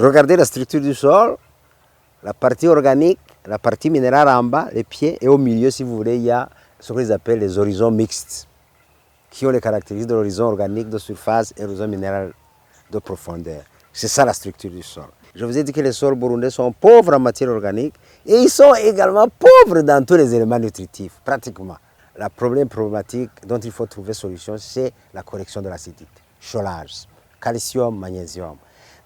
Regardez la structure du sol, la partie organique, la partie minérale en bas, les pieds, et au milieu, si vous voulez, il y a ce qu'ils appellent les horizons mixtes, qui ont les caractéristiques de l'horizon organique de surface et l'horizon minéral de profondeur. C'est ça la structure du sol. Je vous ai dit que les sols burundais sont pauvres en matière organique et ils sont également pauvres dans tous les éléments nutritifs, pratiquement. La problématique dont il faut trouver solution, c'est la correction de l'acidité, cholage, calcium, magnésium.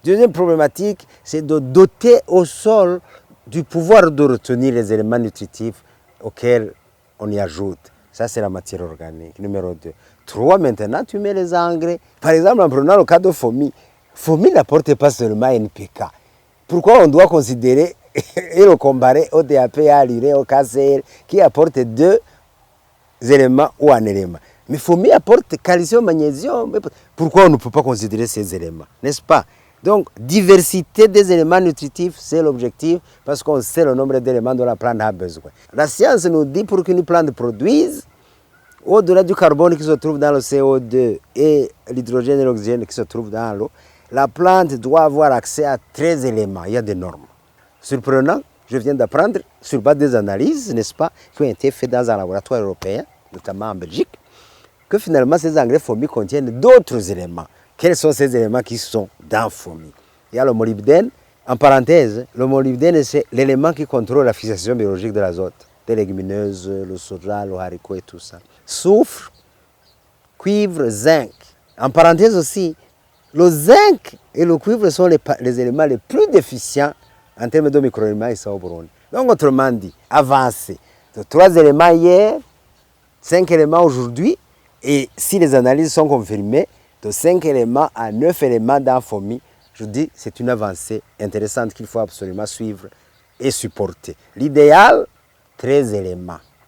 Deuxième problématique, c'est de doter au sol du pouvoir de retenir les éléments nutritifs auxquels on y ajoute. Ça, c'est la matière organique, numéro 2. 3, maintenant, tu mets les engrais. Par exemple, en prenant le cas de FOMI, FOMI n'apporte pas seulement NPK. Pourquoi on doit considérer et le comparer au DAP, à l'urée, au KCL, qui apporte 2 éléments ou un élément. Mais FOMI apporte calcium, magnésium. Pourquoi on ne peut pas considérer ces éléments, n'est-ce pas? Donc, diversité des éléments nutritifs, c'est l'objectif, parce qu'on sait le nombre d'éléments dont la plante a besoin. La science nous dit pour qu'une plante produise, au-delà du carbone qui se trouve dans le CO2 et l'hydrogène et l'oxygène qui se trouvent dans l'eau, la plante doit avoir accès à 13 éléments. Il y a des normes. Surprenant, je viens d'apprendre, sur base des analyses, n'est-ce pas, qui ont été faites dans un laboratoire européen, notamment en Belgique, que finalement ces engrais FOMI contiennent d'autres éléments. Quels sont ces éléments qui sont dans FOMI? Il y a le molybdène. En parenthèse, le molybdène, c'est l'élément qui contrôle la fixation biologique de l'azote, des légumineuses, le soja, le haricot et tout ça. Soufre, cuivre, zinc. En parenthèse aussi, le zinc et le cuivre sont les éléments les plus déficients en termes de micro-éléments ici au Burundi. Donc, autrement dit, avancer de 3 éléments hier, 5 éléments aujourd'hui, et si les analyses sont confirmées, de 5 éléments à 9 éléments dans FOMI, je dis c'est une avancée intéressante qu'il faut absolument suivre et supporter. L'idéal, 13 éléments.